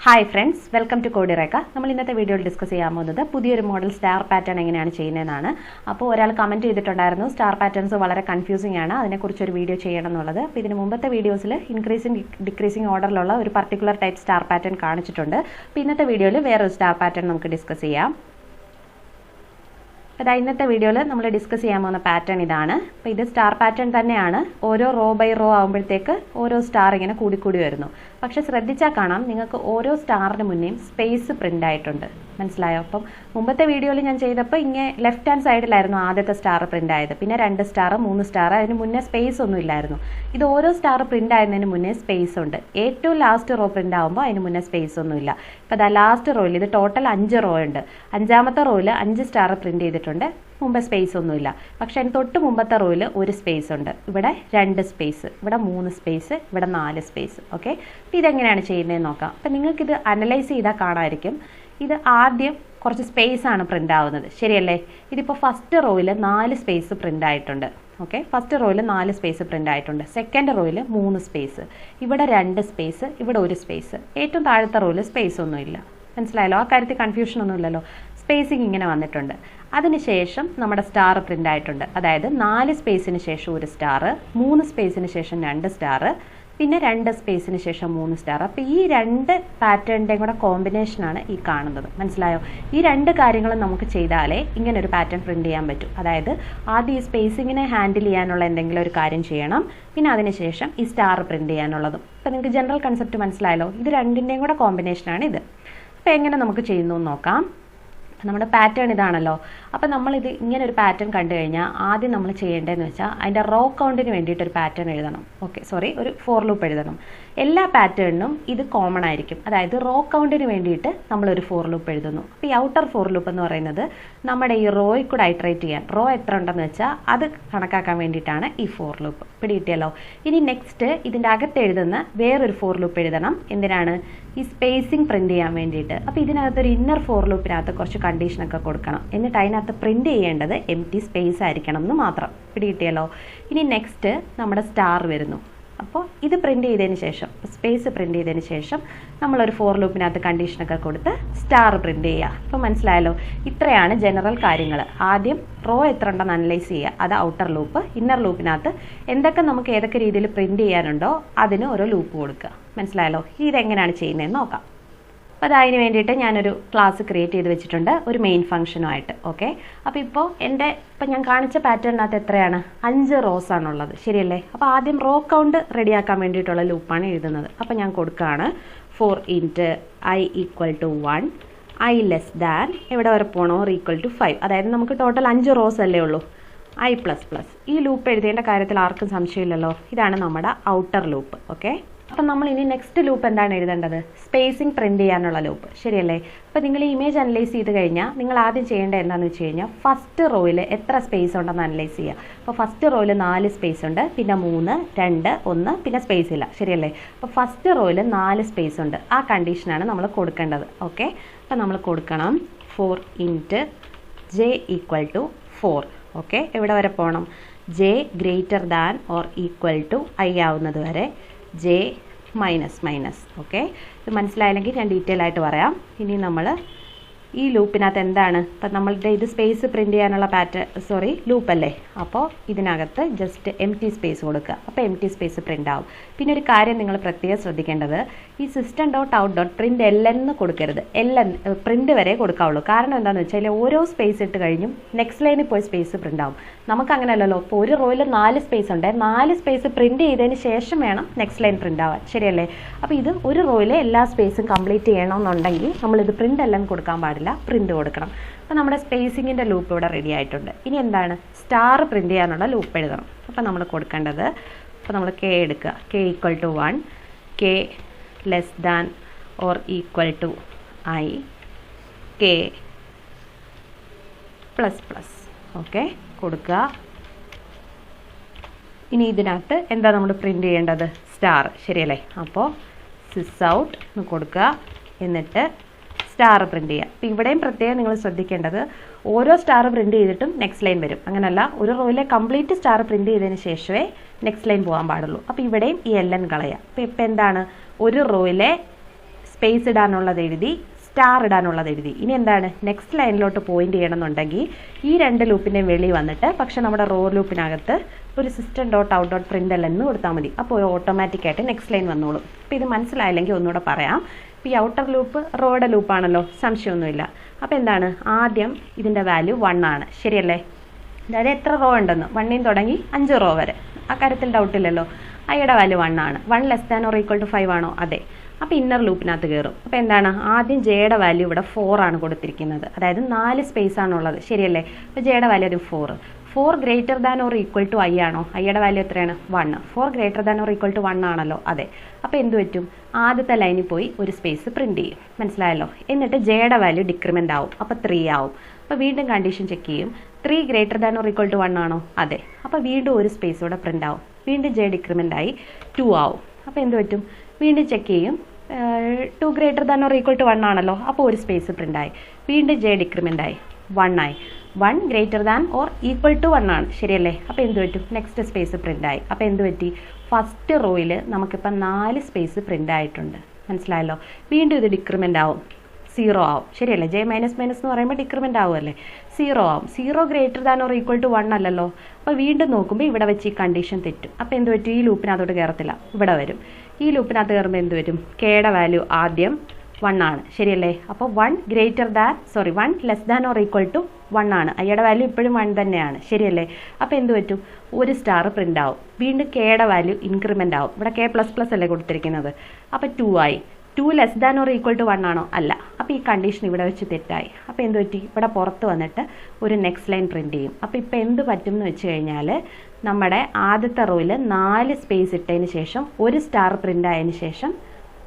Hi friends, welcome to eureka. നമ്മൾ ഇന്നത്തെ വീഡിയോയിൽ ഡിസ്കസ് ചെയ്യാൻ പോകുന്നത് പുതിയൊരു മോഡൽ സ്റ്റാർ പാറ്റേൺ എങ്ങനെയാണ് ചെയ്യുന്നതെന്നാണ്. അപ്പോൾ ഒരാൾ കമന്റ് ചെയ്തിട്ടുണ്ടായിരുന്നു സ്റ്റാർ പാറ്റേൺസ് വളരെ കൺഫ്യൂസിംഗ് ആണ്, അതിനെക്കുറിച്ച് ഒരു വീഡിയോ ചെയ്യണം എന്നുള്ളത്. അപ്പോൾ ഇതിന് മുമ്പത്തെ വീഡിയോസിൽ ഇൻക്രീസിംഗ് ഡിക്രീസിംഗ് ഓർഡറിലുള്ള ഒരു പർട്ടിക്കുലർ ടൈപ്പ് സ്റ്റാർ പാറ്റേൺ കാണിച്ചിട്ടുണ്ട്. അപ്പോൾ ഇന്നത്തെ വീഡിയോയിൽ വേറൊരു സ്റ്റാർ പാറ്റേൺ നമുക്ക് ഡിസ്കസ് ചെയ്യാം. അപ്പോൾ ഇന്നത്തെ വീഡിയോയിൽ നമ്മൾ ഡിസ്കസ് ചെയ്യാൻ പോകുന്ന പാറ്റേൺ ഇതാണ്. അപ്പോൾ ഇത് സ്റ്റാർ പാറ്റേൺ തന്നെയാണ്. ഓരോ റോ ബൈ റോ ആകുമ്പോഴത്തേക്ക് ഓരോ സ്റ്റാർ ഇങ്ങനെ കൂടിക്കൂടി വരുന്നു. പക്ഷെ ശ്രദ്ധിച്ചാൽ കാണാം നിങ്ങൾക്ക് ഓരോ സ്റ്റാറിന് മുന്നേയും സ്പേസ് പ്രിൻ്റ് ആയിട്ടുണ്ട്. മനസ്സിലായോ? അപ്പം മുമ്പത്തെ വീഡിയോയിൽ ഞാൻ ചെയ്തപ്പോൾ ഇങ്ങനെ ലെഫ്റ്റ് ഹാൻഡ് സൈഡിലായിരുന്നു ആദ്യത്തെ സ്റ്റാർ പ്രിൻ്റ് ആയത്, പിന്നെ 2 സ്റ്റാർ 3 സ്റ്റാർ, അതിന് മുന്നേ സ്പേസ് ഒന്നും ഇല്ലായിരുന്നു. ഇത് ഓരോ സ്റ്റാർ പ്രിൻ്റ് ആയതിന് മുന്നേ സ്പേസ് ഉണ്ട്. ഏറ്റവും ലാസ്റ്റ് റോ പ്രിൻ്റ് ആകുമ്പോൾ അതിന് മുന്നേ സ്പേസ് ഒന്നും ഇല്ല. ഇപ്പോൾ അതാ ലാസ്റ്റ് റോയിൽ ഇത് ടോട്ടൽ 5 റോ ഉണ്ട്. 5ാമത്തെ റോയിൽ 5 സ്റ്റാർ പ്രിൻ്റ് ചെയ്തിട്ടുണ്ട്, മുമ്പ് സ്പേസ് ഒന്നുമില്ല. പക്ഷെ അതിന് തൊട്ട് മുമ്പത്തെ റോയിൽ ഒരു സ്പേസ് ഉണ്ട്, ഇവിടെ 2 സ്പേസ്, ഇവിടെ 3 സ്പേസ്, ഇവിടെ 4 സ്പേസ്. ഓക്കെ, അപ്പോൾ ഇതെങ്ങനെയാണ് ചെയ്യുന്നതെന്ന് നോക്കാം. അപ്പം നിങ്ങൾക്കിത് അനലൈസ് ചെയ്താൽ കാണാമായിരിക്കും. ഇത് ആദ്യം കുറച്ച് സ്പേസ് ആണ് പ്രിൻ്റ് ആവുന്നത്, ശരിയല്ലേ? ഇതിപ്പോൾ ഫസ്റ്റ് റോയിൽ 4 സ്പേസ് പ്രിൻ്റ് ആയിട്ടുണ്ട്. ഓക്കെ, ഫസ്റ്റ് റോയിൽ 4 സ്പേസ് പ്രിൻ്റ് ആയിട്ടുണ്ട്. സെക്കൻഡ് റോയിൽ 3 സ്പേസ്, ഇവിടെ 2 സ്പേസ്, ഇവിടെ 1 സ്പേസ്. ഏറ്റവും താഴത്തെ റോയിൽ സ്പേസ് ഒന്നുമില്ല. മനസ്സിലായല്ലോ? ആ കാര്യത്തിൽ കൺഫ്യൂഷൻ ഒന്നുമില്ലല്ലോ. സ്പേസിങ് ഇങ്ങനെ വന്നിട്ടുണ്ട്. അതിനുശേഷം നമ്മുടെ സ്റ്റാർ പ്രിൻ്റ് ആയിട്ടുണ്ട്. അതായത് 4 സ്പേസിന് ശേഷം 1 സ്റ്റാർ, 3 സ്പേസിന് ശേഷം 2 സ്റ്റാർ, പിന്നെ 2 സ്പേസിന് ശേഷം 3 സ്റ്റാർ. അപ്പോൾ ഈ 2 പാറ്റേണിൻ്റെയും കൂടെ കോമ്പിനേഷനാണ് ഈ കാണുന്നത്. മനസ്സിലായോ? ഈ 2 കാര്യങ്ങളും നമുക്ക് ചെയ്താലേ ഇങ്ങനെ ഒരു പാറ്റേൺ പ്രിൻ്റ് ചെയ്യാൻ പറ്റും. അതായത് ആദ്യം ഈ സ്പേസിങ്ങിനെ ഹാൻഡിൽ ചെയ്യാനുള്ള എന്തെങ്കിലും ഒരു കാര്യം ചെയ്യണം, പിന്നെ അതിനുശേഷം ഈ സ്റ്റാർ പ്രിൻ്റ് ചെയ്യാനുള്ളതും. അപ്പോൾ നിങ്ങൾക്ക് ജനറൽ കൺസെപ്റ്റ് മനസ്സിലായല്ലോ? ഇത് 2ൻ്റെയും കൂടെ കോമ്പിനേഷനാണ് ഇത്. അപ്പോൾ എങ്ങനെ നമുക്ക് ചെയ്യുന്നു എന്ന് നോക്കാം. നമ്മുടെ പാറ്റേൺ ഇതാണല്ലോ. അപ്പോൾ നമ്മളിത് ഇങ്ങനെ ഒരു പാറ്റേൺ കണ്ടു കഴിഞ്ഞാൽ ആദ്യം നമ്മൾ ചെയ്യേണ്ടതെന്ന് വെച്ചാൽ അതിൻ്റെ റോ കൗണ്ടിന് വേണ്ടിയിട്ട് ഒരു പാറ്റേൺ എഴുതണം. ഒരു ഫോർ ലൂപ്പ് എഴുതണം. എല്ലാ പാറ്റേണിനും ഇത് കോമൺ ആയിരിക്കും. അതായത് റോ കൗണ്ടിന് വേണ്ടിയിട്ട് നമ്മളൊരു ഫോർ ലൂപ്പ് എഴുതുന്നു. അപ്പോൾ ഈ ഔട്ടർ ഫോർ ലൂപ്പ് എന്ന് പറയുന്നത് നമ്മുടെ ഈ റോയിൽ കൂടെ ഐട്രേറ്റ് ചെയ്യാൻ, റോ എത്ര ഉണ്ടെന്ന് വെച്ചാൽ അത് കണക്കാക്കാൻ വേണ്ടിയിട്ടാണ് ഈ ഫോർ ലൂപ്പ്. പിടികിട്ടിയല്ലോ? ഇനി നെക്സ്റ്റ് ഇതിൻ്റെ അകത്ത് എഴുതുന്ന വേറൊരു ഫോർ ലൂപ്പ് എഴുതണം. എന്തിനാണ്? ഈ സ്പേസിങ് പ്രിൻ്റ് ചെയ്യാൻ വേണ്ടിയിട്ട്. അപ്പോൾ ഇതിനകത്തൊരു ഇന്നർ ഫോർ ലൂപ്പിനകത്ത് കുറച്ച് കണ്ടീഷനൊക്കെ കൊടുക്കണം. എന്നിട്ട് അതിനകത്ത് പ്രിൻ്റ് ചെയ്യേണ്ടത് എംപ്റ്റി സ്പേസ് ആയിരിക്കണം എന്ന് മാത്രം. പിടികിട്ടിയല്ലോ? ഇനി നെക്സ്റ്റ് നമ്മുടെ സ്റ്റാർ വരുന്നു. അപ്പോൾ ഇത് പ്രിൻ്റ് ചെയ്തതിന് ശേഷം, സ്പേസ് പ്രിൻ്റ് ചെയ്തതിന് ശേഷം നമ്മളൊരു ഫോർ ലൂപ്പിനകത്ത് കണ്ടീഷനൊക്കെ കൊടുത്ത് സ്റ്റാർ പ്രിൻ്റ് ചെയ്യുക. അപ്പോൾ മനസ്സിലായല്ലോ? ഇത്രയാണ് ജനറൽ കാര്യങ്ങൾ. ആദ്യം റോ എത്ര ഉണ്ടെന്ന് അനലൈസ് ചെയ്യുക, അത് ഔട്ടർ ലൂപ്പ്. ഇന്നർ ലൂപ്പിനകത്ത് എന്തൊക്കെ നമുക്ക് ഏതൊക്കെ രീതിയിൽ പ്രിൻ്റ് ചെയ്യാനുണ്ടോ അതിന് ഓരോ ലൂപ്പ് കൊടുക്കുക. മനസ്സിലായല്ലോ? ഇതെങ്ങനെയാണ് ചെയ്യുന്നതെന്ന് നോക്കാം. അപ്പോൾ അതിന് വേണ്ടിയിട്ട് ഞാനൊരു ക്ലാസ് ക്രിയേറ്റ് ചെയ്ത് വെച്ചിട്ടുണ്ട്, ഒരു മെയിൻ ഫംഗ്ഷനുമായിട്ട്. ഓക്കെ, അപ്പോൾ ഇപ്പോൾ ഞാൻ കാണിച്ച പാറ്റേണിനകത്ത് എത്രയാണ്? 5 റോസ് ആണുള്ളത്, ശരിയല്ലേ? അപ്പോൾ ആദ്യം റോ കൗണ്ട് റെഡിയാക്കാൻ വേണ്ടിയിട്ടുള്ള ലൂപ്പാണ് എഴുതുന്നത്. അപ്പോൾ ഞാൻ കൊടുക്കുകയാണ് for int i = 1, i less than എവിടെ വരെ പോകണോ = 5. അതായത് നമുക്ക് ടോട്ടൽ 5 റോസ് അല്ലേ ഉള്ളൂ. i++. ഈ ലൂപ്പ് എഴുതേണ്ട കാര്യത്തിൽ ആർക്കും സംശയമില്ലല്ലോ. ഇതാണ് നമ്മുടെ ഔട്ടർ ലൂപ്പ്. ഓക്കെ, അപ്പം നമ്മൾ ഇനി നെക്സ്റ്റ് ലൂപ്പ് എന്താണ് എഴുതേണ്ടത്? സ്പേസിങ് പ്രിൻ്റ് ചെയ്യാനുള്ള ലൂപ്പ്, ശരിയല്ലേ? അപ്പോൾ നിങ്ങൾ ഈ ഇമേജ് അനലൈസ് ചെയ്ത് കഴിഞ്ഞാൽ നിങ്ങൾ ആദ്യം ചെയ്യേണ്ടത് എന്താണെന്ന് വെച്ച് കഴിഞ്ഞാൽ ഫസ്റ്റ് റോയിൽ എത്ര സ്പേസ് ഉണ്ടെന്ന് അനലൈസ് ചെയ്യുക. അപ്പോൾ ഫസ്റ്റ് റോയിൽ 4 സ്പേസ് ഉണ്ട്, പിന്നെ 3, 2, 1, പിന്നെ സ്പേസ് ഇല്ല, ശരിയല്ലേ? അപ്പോൾ ഫസ്റ്റ് റോയിൽ 4 സ്പേസ് ഉണ്ട്. ആ കണ്ടീഷനാണ് നമ്മൾ കൊടുക്കേണ്ടത്. ഓക്കെ, അപ്പോൾ നമ്മൾ കൊടുക്കണം ഫോർ ഇൻറ്റ് j = 4. ഓക്കെ, എവിടെ വരെ പോകണം? j > i ആവുന്നത് വരെ j -. ഓക്കെ, ഇത് മനസ്സിലായില്ലെങ്കിൽ ഞാൻ ഡീറ്റെയിൽ ആയിട്ട് പറയാം. ഇനി നമ്മൾ ഈ ലൂപ്പിനകത്ത് എന്താണ്, ഇപ്പം നമ്മളുടെ ഇത് സ്പേസ് പ്രിൻ്റ് ചെയ്യാനുള്ള ലൂപ്പ് അല്ലേ? അപ്പോൾ ഇതിനകത്ത് ജസ്റ്റ് എംപ്റ്റി സ്പേസ് കൊടുക്കുക. അപ്പോൾ എംപ്റ്റി സ്പേസ് പ്രിൻ്റ് ആവും. പിന്നെ ഒരു കാര്യം നിങ്ങൾ പ്രത്യേകം ശ്രദ്ധിക്കേണ്ടത്, ഈ system.out.print ln കൊടുക്കരുത്. പ്രിൻ്റ് വരെ കൊടുക്കാവുള്ളൂ. കാരണം എന്താണെന്ന് വെച്ചാൽ ഓരോ സ്പേസ് ഇട്ട് കഴിഞ്ഞും നെക്സ്റ്റ് ലൈനിൽ പോയി സ്പേസ് പ്രിൻ്റ് ആവും. നമുക്ക് അങ്ങനെയല്ലല്ലോ. ഇപ്പോൾ ഒരു റോയിൽ 4 സ്പേസ് ഉണ്ട്, 4 സ്പേസ് പ്രിൻ്റ് ചെയ്തതിന് ശേഷം വേണം നെക്സ്റ്റ് ലൈൻ പ്രിൻ്റ് ആവാൻ, ശരിയല്ലേ? അപ്പോൾ ഇത് ഒരു റോയിലെ എല്ലാ സ്പേസും കംപ്ലീറ്റ് ചെയ്യണമെന്നുണ്ടെങ്കിൽ നമ്മളിത് പ്രിൻ്റ് എല്ലാം കൊടുക്കാൻ പാടില്ല, പ്രിൻ്റ് കൊടുക്കണം. അപ്പോൾ നമ്മുടെ സ്പേസിങ്ങിൻ്റെ ലൂപ്പ് ഇവിടെ റെഡി ആയിട്ടുണ്ട്. ഇനി എന്താണ്? സ്റ്റാർ പ്രിൻ്റ് ചെയ്യാനുള്ള ലൂപ്പ് എഴുതണം. അപ്പോൾ നമ്മൾ കൊടുക്കേണ്ടത്, അപ്പോൾ നമ്മൾ k എടുക്കുക, k = 1, k less than or = i, k ++. Okay, കൊടുക്കുക. ഇനി ഇതിനകത്ത് എന്താ നമ്മൾ പ്രിൻ്റ് ചെയ്യേണ്ടത്? സ്റ്റാർ, ശരിയല്ലേ? അപ്പോൾ sysout എന്ന് കൊടുക്കുക, എന്നിട്ട് സ്റ്റാർ പ്രിൻ്റ് ചെയ്യുക. അപ്പോൾ ഇവിടെയും പ്രത്യേകം നിങ്ങൾ ശ്രദ്ധിക്കേണ്ടത്, ഓരോ സ്റ്റാർ പ്രിൻ്റ് ചെയ്തിട്ടും നെക്സ്റ്റ് ലൈൻ വരും. അങ്ങനെയല്ല, ഒരു റോയിലെ കംപ്ലീറ്റ് സ്റ്റാർ പ്രിൻ്റ് ചെയ്തതിന് ശേഷമേ നെക്സ്റ്റ് ലൈൻ പോകാൻ പാടുള്ളൂ. അപ്പോൾ ഇവിടെയും ഈ ln കളയുക. അപ്പോൾ ഇപ്പോൾ എന്താണ്? ഒരു റോയിലെ സ്പേസ് ഇടാനുള്ളത് എഴുതി, സ്റ്റാർ ഇടാനുള്ളത് എഴുതി. ഇനി എന്താണ്, നെക്സ്റ്റ് ലൈനിലോട്ട് പോയിന്റ് ചെയ്യണമെന്നുണ്ടെങ്കിൽ ഈ രണ്ട് ലൂപ്പിൻ്റെ വെളി വന്നിട്ട് പക്ഷെ നമ്മുടെ റോ ലൂപ്പിനകത്ത് ഒരു system dot out dot print എന്ന് കൊടുത്താൽ മതി. അപ്പോൾ ഓട്ടോമാറ്റിക്കായിട്ട് നെക്സ്റ്റ് ലൈൻ വന്നോളും. അപ്പോൾ ഇത് മനസ്സിലായില്ലെങ്കിൽ ഒന്നുകൂടെ പറയാം. ഇപ്പോൾ ഈ ഔട്ടർ ലൂപ്പ് റോയുടെ ലൂപ്പാണല്ലോ, സംശയമൊന്നുമില്ല. അപ്പോൾ എന്താണ്, ആദ്യം ഇതിൻ്റെ വാല്യൂ 1 ആണ്, ശരിയല്ലേ? അതായത് എത്ര റോ ഉണ്ടെന്ന് 1 തുടങ്ങി 5 റോ വരെ, ആ കാര്യത്തിൽ ഡൗട്ടില്ലല്ലോ. ഐയുടെ വാല്യൂ 1 ആണ്. 1 less than or equal to 5 ആണോ? അതെ. അപ്പോൾ ഇന്നർ ലൂപ്പിനകത്ത് കയറും. അപ്പോൾ എന്താണ്, ആദ്യം ജെയുടെ വാല്യൂ ഇവിടെ 4 ആണ് കൊടുത്തിരിക്കുന്നത്, അതായത് 4 സ്പേസ് ആണുള്ളത്, ശരിയല്ലേ? അപ്പോൾ ജെയുടെ വാല്യൂ ഒരു 4 greater than or equal to I ആണോ? ഐയുടെ വാല്യൂ എത്രയാണ്? 1. 4 greater than or equal to 1 ആണല്ലോ, അതെ. അപ്പോൾ എന്ത് പറ്റും, ആദ്യത്തെ ലൈനിൽ പോയി ഒരു സ്പേസ് പ്രിന്റ് ചെയ്യും, മനസ്സിലായല്ലോ? എന്നിട്ട് ജെയുടെ വാല്യൂ ഡിക്രിമെൻ്റ് ആവും, അപ്പോൾ 3 ആവും. അപ്പോൾ വീണ്ടും കണ്ടീഷൻ ചെക്ക് ചെയ്യും, 3 greater than or equal to 1 ആണോ? അതെ. അപ്പോൾ വീണ്ടും ഒരു സ്പേസ് ഇവിടെ പ്രിന്റ് ആവും, വീണ്ടും ജെ ഡിക്രിമെൻ്റ് ആയി 2 ആവും. അപ്പോൾ എന്ത് പറ്റും, വീണ്ടും ചെക്ക് ചെയ്യും, 2 greater than or equal to 1 ആണല്ലോ, അപ്പോൾ ഒരു സ്പേസ് പ്രിന്റ് ആയി, വീണ്ടും ജെ ഡിക്രിമെൻ്റ് ആയി 1 ആയി. 1 greater than or equal to 1 ആണ്, ശരിയല്ലേ? അപ്പോൾ എന്ത് പറ്റും, നെക്സ്റ്റ് സ്പേസ് പ്രിന്റ് ആയി. അപ്പോൾ എന്ത് പറ്റി, ഫസ്റ്റ് റോയിൽ നമുക്കിപ്പോൾ 4 സ്പേസ് പ്രിന്റ് ആയിട്ടുണ്ട്, മനസ്സിലായല്ലോ? വീണ്ടും ഇത് ഡിക്രിമെൻ്റ് ആവും, 0 ആവും, ശരിയല്ലേ? ജെ മൈനസ് മൈനസ് എന്ന് പറയുമ്പോൾ ഡിക്രിമെൻ്റ് ആവുമല്ലേ, 0 ആവും. 0 greater than or equal to 1 അല്ലല്ലോ. അപ്പോൾ വീണ്ടും നോക്കുമ്പോൾ ഇവിടെ വെച്ച് ഈ കണ്ടീഷൻ തെറ്റും. അപ്പോൾ എന്ത് പറ്റും, ഈ ലൂപ്പിനകത്തോട്ട് കയറത്തില്ല, ഇവിടെ വരും. ഈ ലൂപ്പിനകത്ത് കയറുമ്പോൾ എന്ത് വരും, കെയുടെ വാല്യൂ ആദ്യം 1 ആണ്, ശരിയല്ലേ? അപ്പോൾ 1 less than or equal to 1 ആണ്. ഐയുടെ വാല്യൂ ഇപ്പോഴും 1 തന്നെയാണ്, ശരിയല്ലേ? അപ്പോൾ എന്ത് പറ്റും, ഒരു സ്റ്റാർ പ്രിന്റ് ആവും. വീണ്ടും കെയുടെ വാല്യൂ ഇൻക്രിമെൻ്റ് ആവും. ഇവിടെ കെ പ്ലസ് പ്ലസ് അല്ലേ കൊടുത്തിരിക്കുന്നത്, അപ്പോൾ 2 ആയി. 2 less than or equal to 1 ആണോ? അല്ല. അപ്പോൾ ഈ കണ്ടീഷൻ ഇവിടെ വെച്ച് തെറ്റായി. അപ്പോൾ എന്ത് പറ്റി, ഇവിടെ പുറത്ത് വന്നിട്ട് ഒരു നെക്സ്റ്റ് ലൈൻ പ്രിന്റ് ചെയ്യും. അപ്പോൾ ഇപ്പോൾ എന്ത് പറ്റും എന്ന് വെച്ച് കഴിഞ്ഞാൽ, നമ്മുടെ ആദ്യത്തെ റോയിൽ 4 സ്പേസ് ഇട്ടതിന് ശേഷം ഒരു സ്റ്റാർ പ്രിന്റ് ആയതിനു ശേഷം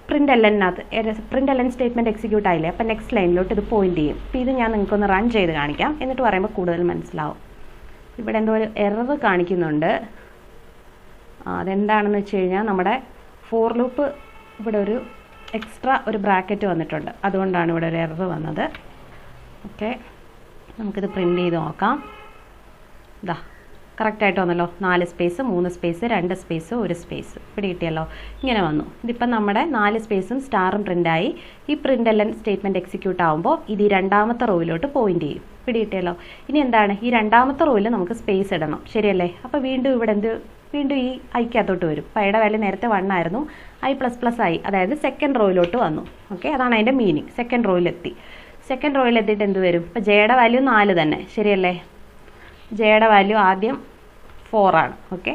പ്രിന്റ് എൽ സ്റ്റേറ്റ്മെന്റ് എക്സിക്യൂട്ട് ആയില്ലേ, അപ്പോൾ നെക്സ്റ്റ് ലൈനിലോട്ട് ഇത് പോയിന്റ് ചെയ്യും. അപ്പോൾ ഇത് ഞാൻ നിങ്ങൾക്കൊന്ന് റൺ ചെയ്ത് കാണിക്കാം, എന്നിട്ട് പറയുമ്പോൾ കൂടുതൽ മനസ്സിലാവും. ഇവിടെ എന്തോ ഒരു എറർ കാണിക്കുന്നുണ്ട്. അതെന്താണെന്ന് വെച്ച് കഴിഞ്ഞാൽ, നമ്മുടെ ഫോർ ലൂപ്പ് ഇവിടെ ഒരു എക്സ്ട്രാ ഒരു ബ്രാക്കറ്റ് വന്നിട്ടുണ്ട്, അതുകൊണ്ടാണ് ഇവിടെ ഒരു എറർ വന്നത്. ഓക്കെ, നമുക്കിത് പ്രിന്റ് ചെയ്ത് നോക്കാം. ഇതാ കറക്റ്റായിട്ട് വന്നല്ലോ, 4 സ്പേസ് 3 സ്പേസ് 2 സ്പേസ് 1 സ്പേസ് ഇവിടെ കിട്ടിയല്ലോ, ഇങ്ങനെ വന്നു. ഇതിപ്പം നമ്മുടെ 4 സ്പേസും സ്റ്റാറും പ്രിൻ്റായി. ഈ പ്രിൻ്റ് എല്ലാം സ്റ്റേറ്റ്മെൻറ്റ് എക്സിക്യൂട്ട് ആകുമ്പോൾ ഇത് ഈ രണ്ടാമത്തെ റോയിലോട്ട് പോയിന്റ് ചെയ്യും, ഇവിടെ കിട്ടിയല്ലോ. ഇനി എന്താണ്, ഈ രണ്ടാമത്തെ റോയിൽ നമുക്ക് സ്പേസ് ഇടണം, ശരിയല്ലേ? അപ്പോൾ വീണ്ടും ഇവിടെ വീണ്ടും ഈ ഐക്കകത്തോട്ട് വരും. അപ്പോൾ ഐയുടെ വാല്യൂ നേരത്തെ 1 ആയിരുന്നു, ഐ പ്ലസ് പ്ലസ് ആയി, അതായത് സെക്കൻഡ് റോയിലോട്ട് വന്നു. ഓക്കെ, അതാണ് അതിൻ്റെ മീനിങ്. സെക്കൻഡ് റോയിലെത്തി. സെക്കൻഡ് റോയിലെത്തിയിട്ട് എന്ത് വരും, ഇപ്പോൾ ജെയുടെ വാല്യൂ 4 തന്നെ, ശരിയല്ലേ? ജെയുടെ വാല്യൂ ആദ്യം 4 ആണ്. Okay,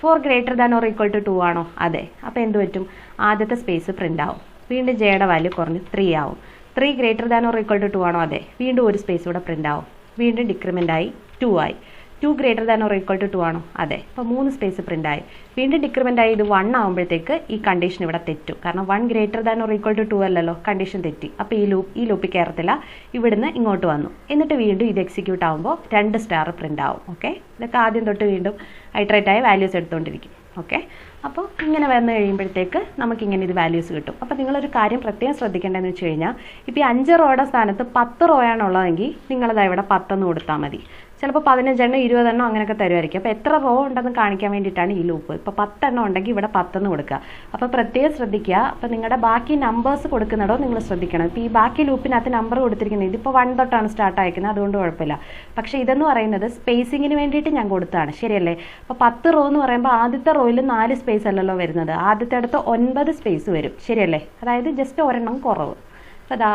4 greater than or equal to 2 ആണോ? അതെ. അപ്പോൾ എന്ത് പറ്റും, ആദ്യത്തെ സ്പേസ് പ്രിന്റ് ആവും. വീണ്ടും ജെയുടെ വാല്യൂ കുറഞ്ഞ് 3 ആവും. 3 greater than or equal to 2 ആണോ? അതെ. വീണ്ടും ഒരു സ്പേസ് ഇവിടെ പ്രിന്റ് ആവും. വീണ്ടും ഡിക്രിമെൻ്റ് ആയി 2 ആയി. 2 greater than or equal to 2 ആണോ? അതെ. അപ്പോൾ 3 സ്പേസ് പ്രിന്റ് ആയി. വീണ്ടും ഡിക്രിമെൻ്റ് ആയി ഇത് 1 ആകുമ്പോഴത്തേക്ക് ഈ കണ്ടീഷൻ ഇവിടെ തെറ്റും, കാരണം 1 greater than or equal to 2 അല്ലല്ലോ, കണ്ടീഷൻ തെറ്റി. അപ്പോൾ ഈ ലൂപ്പിൽ കയറത്തില്ല, ഇവിടുന്ന് ഇങ്ങോട്ട് വന്നു. എന്നിട്ട് വീണ്ടും ഇത് എക്സിക്യൂട്ട് ആകുമ്പോൾ 2 സ്റ്റാർ പ്രിന്റ് ആവും. ഓക്കെ, ഇതൊക്കെ ആദ്യം തൊട്ട് വീണ്ടും ഐട്രേറ്റ് ആയി വാല്യൂസ് എടുത്തുകൊണ്ടിരിക്കും. ഓക്കെ, അപ്പോൾ ഇങ്ങനെ വന്നു കഴിയുമ്പോഴത്തേക്ക് നമുക്കിങ്ങനെ ഇത് വാല്യൂസ് കിട്ടും. അപ്പോൾ നിങ്ങളൊരു കാര്യം പ്രത്യേകം ശ്രദ്ധിക്കേണ്ടതെന്ന് വെച്ച് കഴിഞ്ഞാൽ, ഇപ്പോൾ ഈ 5 റോയുടെ സ്ഥാനത്ത് 10 റോയാണുള്ളതെങ്കിൽ നിങ്ങളത് ഇവിടെ 10 എന്ന് കൊടുത്താൽ മതി. ചിലപ്പോൾ 15 എണ്ണം 20 എണ്ണം അങ്ങനെയൊക്കെ തരുമായിരിക്കും. അപ്പോൾ എത്ര റോ ഉണ്ടെന്ന് കാണിക്കാൻ വേണ്ടിയിട്ടാണ് ഈ ലൂപ്പ്. ഇപ്പോൾ 10 എണ്ണം ഉണ്ടെങ്കിൽ ഇവിടെ 10 എന്ന് കൊടുക്കുക. അപ്പോൾ പ്രത്യേകം ശ്രദ്ധിക്കുക. അപ്പോൾ നിങ്ങളുടെ ബാക്കി നമ്പേഴ്സ് കൊടുക്കുന്നിടോ നിങ്ങൾ ശ്രദ്ധിക്കണം. ഇപ്പോൾ ഈ ബാക്കി ലൂപ്പിനകത്ത് നമ്പർ കൊടുത്തിരിക്കുന്നത് ഇതിപ്പോൾ 1 തൊട്ടാണ് സ്റ്റാർട്ട് അയക്കുന്നത്, അതുകൊണ്ട് കുഴപ്പമില്ല. പക്ഷേ ഇതെന്ന് പറയുന്നത് സ്പേസിങ്ങിന് വേണ്ടിയിട്ട് ഞാൻ കൊടുത്തതാണ്, ശരിയല്ലേ? അപ്പോൾ 10 റോ എന്ന് പറയുമ്പോൾ ആദ്യത്തെ റോയിൽ 4 സ്പേസ് അല്ലല്ലോ വരുന്നത്, ആദ്യത്തെ അടുത്ത് 9 സ്പേസ് വരും, ശരിയല്ലേ? അതായത് ജസ്റ്റ് ഒരെണ്ണം കുറവ്.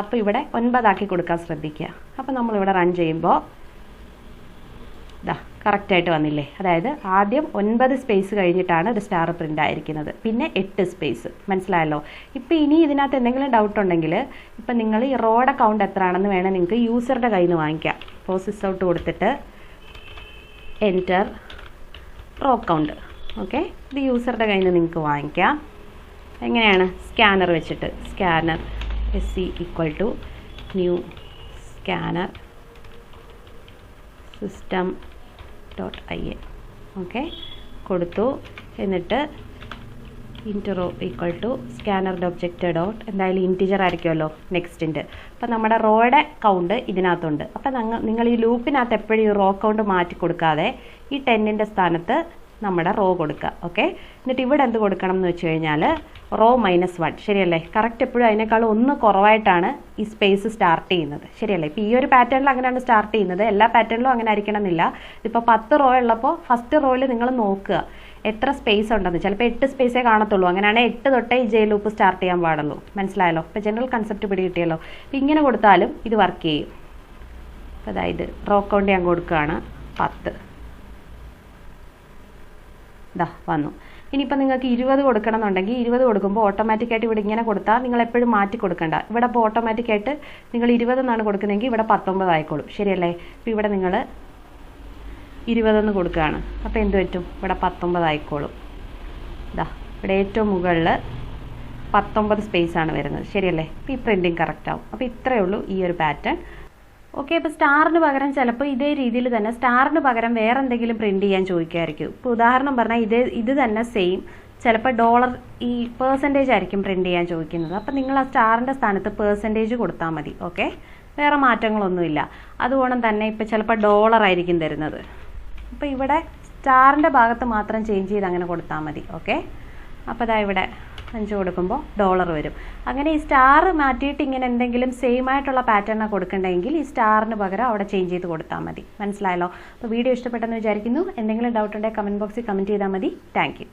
അപ്പോൾ ഇവിടെ 9 ആക്കി കൊടുക്കാൻ ശ്രദ്ധിക്കുക. അപ്പോൾ നമ്മളിവിടെ റൺ ചെയ്യുമ്പോൾ കറക്റ്റായിട്ട് വന്നില്ലേ? അതായത് ആദ്യം 9 സ്പേസ് കഴിഞ്ഞിട്ടാണ് ഒരു സ്റ്റാർ പ്രിൻ്റ് ആയിരിക്കുന്നത്, പിന്നെ 8 സ്പേസ്. മനസ്സിലായല്ലോ? ഇപ്പോൾ ഇനി ഇതിനകത്ത് എന്തെങ്കിലും ഡൗട്ട് ഉണ്ടെങ്കിൽ ഇപ്പം നിങ്ങൾ ഈ റോയുടെ കൗണ്ട് എത്ര ആണെന്ന് വേണേൽ നിങ്ങൾക്ക് യൂസറുടെ കയ്യിൽ നിന്ന് വാങ്ങിക്കാം. പ്രോസസ് ഔട്ട് കൊടുത്തിട്ട് എൻറ്റർ റോ കൗണ്ട്. ഓക്കെ, ഇത് യൂസറുടെ കയ്യിൽ നിന്ന് നിങ്ങൾക്ക് വാങ്ങിക്കാം. എങ്ങനെയാണ്? സ്കാനർ വെച്ചിട്ട് scanner SC = new scanner system.in. Okay, കൊടുത്തു. എന്നിട്ട് ഇൻറ്ററോ =scanner.object. എന്തായാലും ഇൻറ്റിജർ ആയിരിക്കുമല്ലോ നെക്സ്റ്റിൻ്റെ. അപ്പം നമ്മുടെ റോയുടെ കൗണ്ട് ഇതിനകത്തുണ്ട്. അപ്പം നിങ്ങൾ ഈ ലൂപ്പിനകത്ത് എപ്പോഴും ഈ റോ കൗണ്ട് മാറ്റി കൊടുക്കാതെ ഈ 10ൻ്റെ സ്ഥാനത്ത് നമ്മുടെ റോ കൊടുക്കുക. ഓക്കെ, എന്നിട്ട് ഇവിടെ എന്ത് കൊടുക്കണം എന്ന് വെച്ച് കഴിഞ്ഞാൽ റോ -1 ശരിയല്ലേ. കറക്റ്റ് എപ്പോഴും അതിനേക്കാൾ ഒന്ന് കുറവായിട്ടാണ് ഈ സ്പേസ് സ്റ്റാർട്ട് ചെയ്യുന്നത് ശരിയല്ലേ. ഇപ്പോൾ ഈ ഒരു പാറ്റേണിൽ അങ്ങനെയാണ് സ്റ്റാർട്ട് ചെയ്യുന്നത്. എല്ലാ പാറ്റേണിലും അങ്ങനെ ആയിരിക്കണം എന്നില്ല. ഇപ്പോൾ 10 റോ ഉള്ളപ്പോൾ ഫസ്റ്റ് റോയിൽ നിങ്ങൾ നോക്കുക എത്ര സ്പേസ് ഉണ്ടെന്ന്. ചിലപ്പോൾ 8 സ്പേസേ കാണത്തുള്ളൂ. അങ്ങനെയാണെങ്കിൽ 8 തൊട്ടേ ഈ ജെ ലൂപ്പ് സ്റ്റാർട്ട് ചെയ്യാൻ പാടുള്ളൂ. മനസ്സിലായല്ലോ. ഇപ്പോൾ ജനറൽ കൺസെപ്റ്റ് പിടി കിട്ടിയല്ലോ. ഇങ്ങനെ കൊടുത്താലും ഇത് വർക്ക് ചെയ്യും. അതായത് റോ കൗണ്ട് ഞാൻ കൊടുക്കുകയാണ് 10. ഇതാ വന്നു. ഇനിയിപ്പോൾ നിങ്ങൾക്ക് 20 കൊടുക്കണം എന്നുണ്ടെങ്കിൽ 20 കൊടുക്കുമ്പോൾ ഓട്ടോമാറ്റിക്കായിട്ട് ഇവിടെ ഇങ്ങനെ കൊടുത്താൽ നിങ്ങൾ എപ്പോഴും മാറ്റി കൊടുക്കണ്ട. ഇവിടെ അപ്പോൾ ഓട്ടോമാറ്റിക്കായിട്ട് നിങ്ങൾ 20 എന്നാണ് കൊടുക്കുന്നതെങ്കിൽ ഇവിടെ 19 ആയിക്കോളും ശരിയല്ലേ. അപ്പോൾ ഇവിടെ നിങ്ങൾ 20 എന്ന് കൊടുക്കുകയാണ്. അപ്പോൾ എന്ത് പറ്റും, ഇവിടെ 19 ആയിക്കോളും. ഇതാ ഇവിടെ ഏറ്റവും മുകളിൽ 19 സ്പേസ് ആണ് വരുന്നത് ശരിയല്ലേ. അപ്പോൾ ഈ പ്രിൻറ്റിങ് കറക്റ്റ് ആവും. അപ്പോൾ ഇത്രയേ ഉള്ളൂ ഈ ഒരു പാറ്റേൺ. ഓക്കെ, ഇപ്പോൾ സ്റ്റാറിന് പകരം ചിലപ്പോൾ ഇതേ രീതിയിൽ തന്നെ സ്റ്റാറിന് പകരം വേറെ എന്തെങ്കിലും പ്രിൻറ്റ് ചെയ്യാൻ ചോദിക്കുമായിരിക്കും. ഇപ്പോൾ ഉദാഹരണം പറഞ്ഞാൽ ഇത് തന്നെ സെയിം ചിലപ്പോൾ ഡോളർ ഈ പെർസെൻറ്റേജ് ആയിരിക്കും പ്രിൻറ്റ് ചെയ്യാൻ ചോദിക്കുന്നത്. അപ്പോൾ നിങ്ങൾ ആ സ്റ്റാറിൻ്റെ സ്ഥാനത്ത് പെർസെൻറ്റേജ് കൊടുത്താൽ മതി. ഓക്കെ, വേറെ മാറ്റങ്ങളൊന്നുമില്ല. അതുകൊണ്ട് തന്നെ ഇപ്പോൾ ചിലപ്പോൾ ഡോളർ ആയിരിക്കും തരുന്നത്. അപ്പോൾ ഇവിടെ സ്റ്റാറിൻ്റെ ഭാഗത്ത് മാത്രം ചേഞ്ച് ചെയ്ത് അങ്ങനെ കൊടുത്താൽ മതി. ഓക്കെ, അപ്പോൾ അതാ ഇവിടെ 5 കൊടുക്കുമ്പോൾ ഡോളർ വരും. അങ്ങനെ ഈ സ്റ്റാർ മാറ്റിയിട്ട് ഇങ്ങനെ എന്തെങ്കിലും സെയിം ആയിട്ടുള്ള പാറ്റേണാണ് കൊടുക്കണമെങ്കിൽ ഈ സ്റ്റാറിന് പകരം അവിടെ ചേഞ്ച് ചെയ്ത് കൊടുത്താൽ മതി. മനസ്സിലായല്ലോ. അപ്പോൾ വീഡിയോ ഇഷ്ടപ്പെട്ടെന്ന് വിചാരിക്കുന്നു. എന്തെങ്കിലും ഡൗട്ട് ഉണ്ടെങ്കിൽ കമൻറ്റ് ബോക്സിൽ കമൻറ്റ് ചെയ്താൽ മതി. Thank you.